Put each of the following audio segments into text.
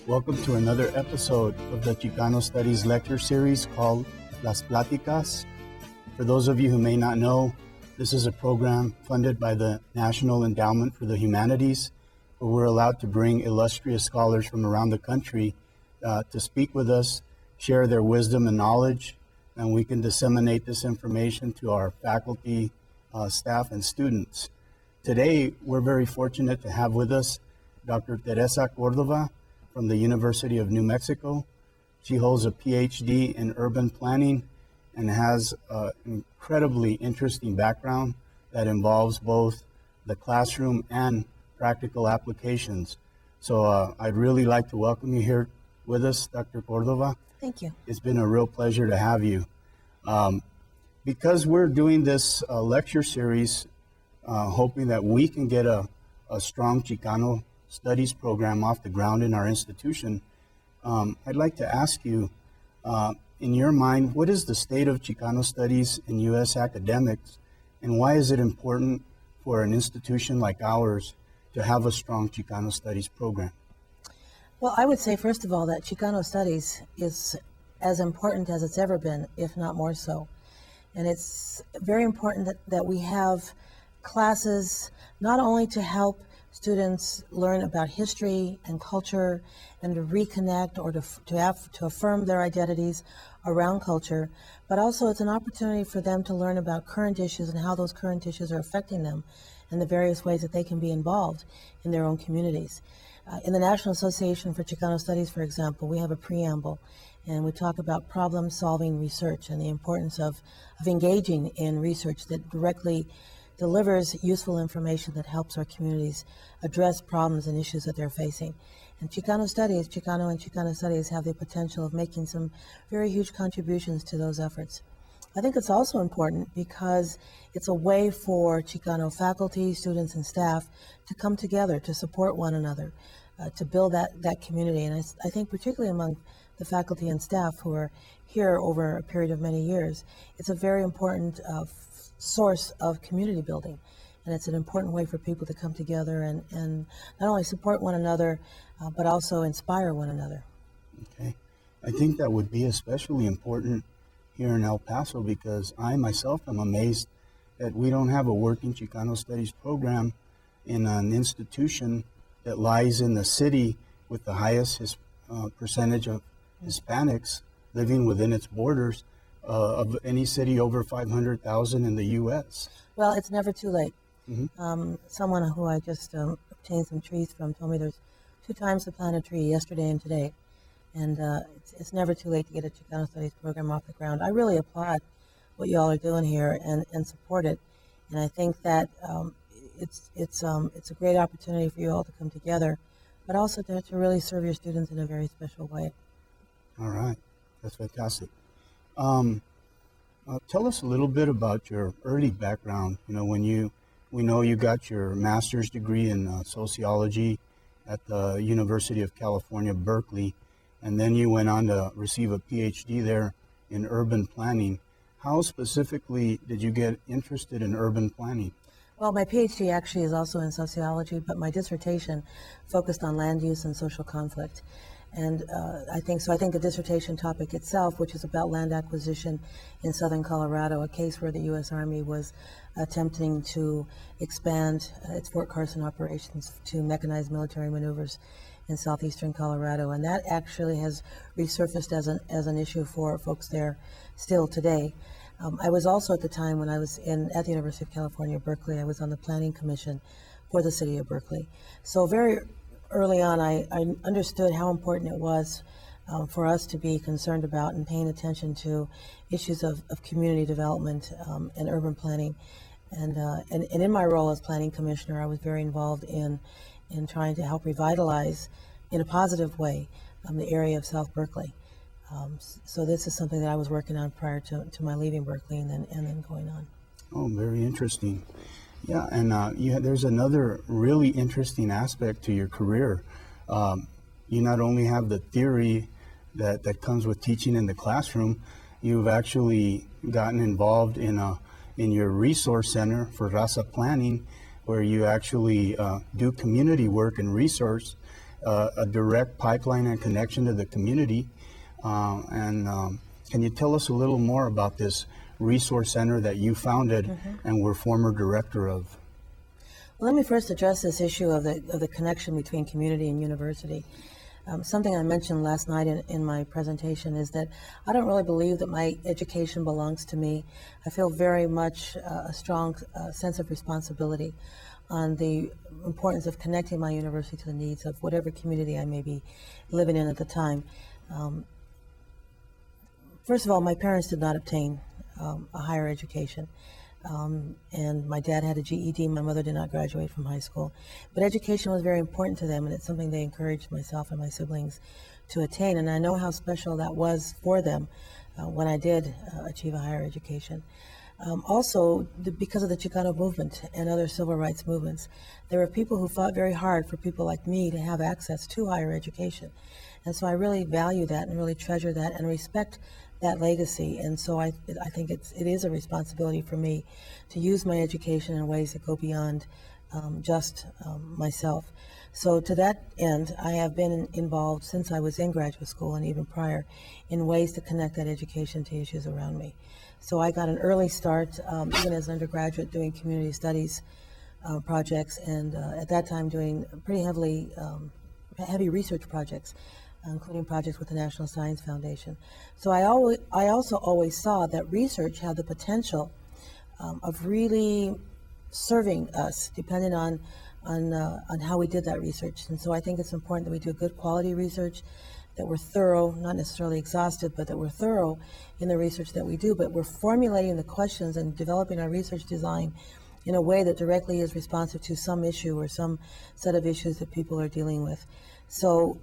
Welcome to another episode of the Chicano Studies lecture series called Las Platicas. For those of you who may not know, this is a program funded by the National Endowment for the Humanities, where we're allowed to bring illustrious scholars from around the country to speak with us, share their wisdom and knowledge, and we can disseminate this information to our faculty, staff, and students. Today, we're very fortunate to have with us Dr. Teresa Cordova from the University of New Mexico. She holds a PhD in urban planning and has an incredibly interesting background that involves both the classroom and practical applications. So I'd really like to welcome you here with us, Dr. Cordova. Thank you. It's been a real pleasure to have you. Because we're doing this lecture series, hoping that we can get a strong Chicano studies program off the ground in our institution, I'd like to ask you, in your mind, what is the state of Chicano studies in U.S. academics, and why is it important for an institution like ours to have a strong Chicano studies program? Well, I would say, first of all, that Chicano studies is as important as it's ever been, if not more so. And it's very important that we have classes not only to help students learn about history and culture and to reconnect or to affirm their identities around culture, but also it's an opportunity for them to learn about current issues and how those current issues are affecting them and the various ways that they can be involved in their own communities. In the National Association for Chicano Studies, for example, we have a preamble, and we talk about problem-solving research and the importance of engaging in research that directly delivers useful information that helps our communities address problems and issues that they're facing. And Chicano and Chicano studies have the potential of making some very huge contributions to those efforts. I think it's also important because it's a way for Chicano faculty, students, and staff to come together, to support one another, to build that community. And I think particularly among the faculty and staff who are here over a period of many years, it's a very important source of community building. And it's an important way for people to come together and not only support one another, but also inspire one another. Okay. I think that would be especially important here in El Paso because I myself am amazed that we don't have a working Chicano studies program in an institution that lies in the city with the highest percentage of Hispanics living within its borders of any city over 500,000 in the U.S. Well, it's never too late. Mm-hmm. Someone who I just obtained some trees from told me there's 2 times to plant a tree, yesterday and today. And it's never too late to get a Chicano Studies program off the ground. I really applaud what you all are doing here and support it. And I think that it's a great opportunity for you all to come together, but also to really serve your students in a very special way. All right. That's fantastic. Tell us a little bit about your early background. You know, we know you got your master's degree in sociology at the University of California, Berkeley, and then you went on to receive a PhD there in urban planning. How specifically did you get interested in urban planning? Well, my PhD actually is also in sociology, but my dissertation focused on land use and social conflict. And I think the dissertation topic itself, which is about land acquisition in southern Colorado, a case where the U.S. Army was attempting to expand its Fort Carson operations to mechanized military maneuvers in southeastern Colorado. And that actually has resurfaced as an issue for folks there still today. I was also at the time when I was at the University of California, Berkeley, I was on the planning commission for the city of Berkeley. So very early on, I understood how important it was for us to be concerned about and paying attention to issues of community development and urban planning. And in my role as planning commissioner, I was very involved in trying to help revitalize, in a positive way, the area of South Berkeley. So this is something that I was working on prior to my leaving Berkeley and then going on. Oh, very interesting. Yeah, and there's another really interesting aspect to your career. You not only have the theory that comes with teaching in the classroom, you've actually gotten involved in your resource center for Raza Planning, where you actually do community work and resource a direct pipeline and connection to the community. Can you tell us a little more about this resource center that you founded and were former director of? Well, let me first address this issue of the connection between community and university. Something I mentioned last night in my presentation is that I don't really believe that my education belongs to me. I feel very much a strong sense of responsibility on the importance of connecting my university to the needs of whatever community I may be living in at the time. First of all, my parents did not obtain a higher education. And my dad had a GED. My mother did not graduate from high school. But education was very important to them, and it's something they encouraged myself and my siblings to attain. And I know how special that was for them when I did achieve a higher education. Also, because of the Chicano movement and other civil rights movements, there were people who fought very hard for people like me to have access to higher education. And so I really value that and really treasure that and respect that legacy. And so I think it is a responsibility for me to use my education in ways that go beyond just myself. So to that end, I have been involved since I was in graduate school and even prior in ways to connect that education to issues around me. So I got an early start, even as an undergraduate, doing community studies projects, and at that time doing pretty heavy research projects, including projects with the National Science Foundation. So I also always saw that research had the potential of really serving us, depending on how we did that research. And so I think it's important that we do good quality research, that we're thorough, not necessarily exhaustive, but that we're thorough in the research that we do, but we're formulating the questions and developing our research design in a way that directly is responsive to some issue or some set of issues that people are dealing with. So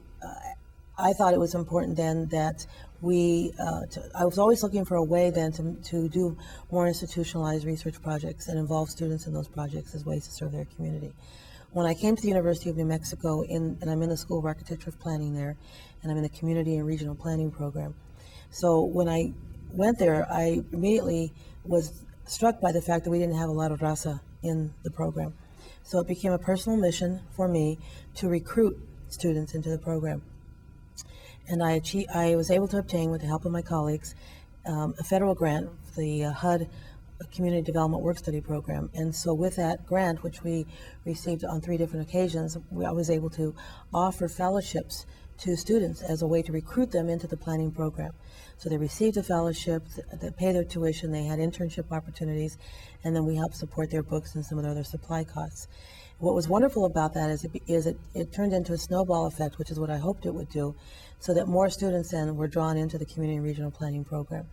I thought it was important then that I was always looking for a way then to do more institutionalized research projects and involve students in those projects as ways to serve their community. When I came to the University of New Mexico, and I'm in the School of Architecture Planning there, and I'm in the Community and Regional Planning program. So when I went there, I immediately was struck by the fact that we didn't have a lot of raza in the program. So it became a personal mission for me to recruit students into the program. And I was able to obtain, with the help of my colleagues, a federal grant, the HUD Community Development Work Study Program. And so with that grant, which we received on 3 different occasions, I was able to offer fellowships to students as a way to recruit them into the planning program. So they received a fellowship, they paid their tuition, they had internship opportunities, and then we helped support their books and some of their other supply costs. What was wonderful about that is it turned into a snowball effect, which is what I hoped it would do, so that more students then were drawn into the Community and Regional Planning Program.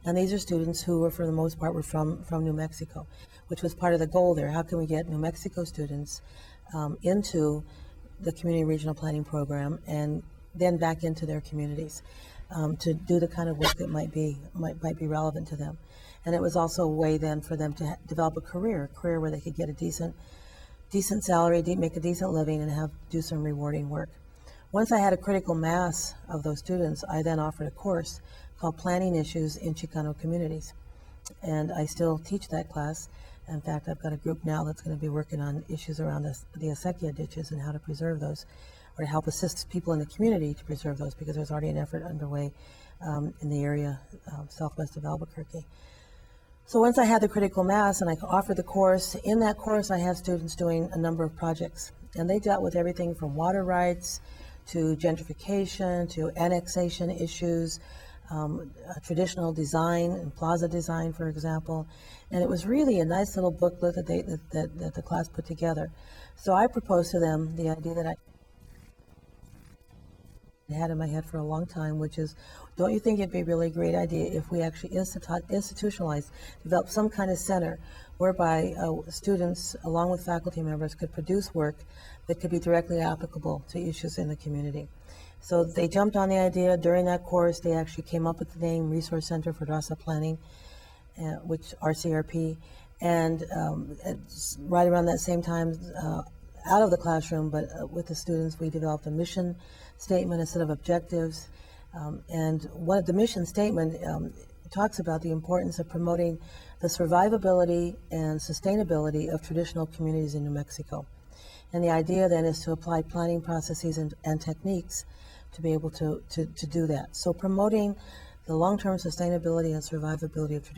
And these are students who were, for the most part, were from New Mexico, which was part of the goal there. How can we get New Mexico students into the Community and Regional Planning Program and then back into their communities to do the kind of work that might be relevant to them. And it was also a way then for them to develop a career where they could get a decent salary, make a decent living, and do some rewarding work. Once I had a critical mass of those students, I then offered a course called Planning Issues in Chicano Communities. And I still teach that class. In fact, I've got a group now that's going to be working on issues around the acequia ditches and how to preserve those, or to help assist people in the community to preserve those, because there's already an effort underway in the area southwest of Albuquerque. So once I had the critical mass and I offered the course, in that course I had students doing a number of projects. And they dealt with everything from water rights to gentrification to annexation issues, traditional design and plaza design, for example. And it was really a nice little booklet that the class put together. So I proposed to them the idea that I had in my head for a long time, which is, don't you think it'd be a really great idea if we actually institutionalize, develop some kind of center whereby students, along with faculty members, could produce work that could be directly applicable to issues in the community. So they jumped on the idea. During that course, they actually came up with the name Resource Center for Raza Planning, which RCRP, and right around that same time, out of the classroom, but with the students, we developed a mission statement, a set of objectives, and one of the mission statement talks about the importance of promoting the survivability and sustainability of traditional communities in New Mexico. And the idea then is to apply planning processes and techniques to be able to do that. So promoting the long-term sustainability and survivability of traditional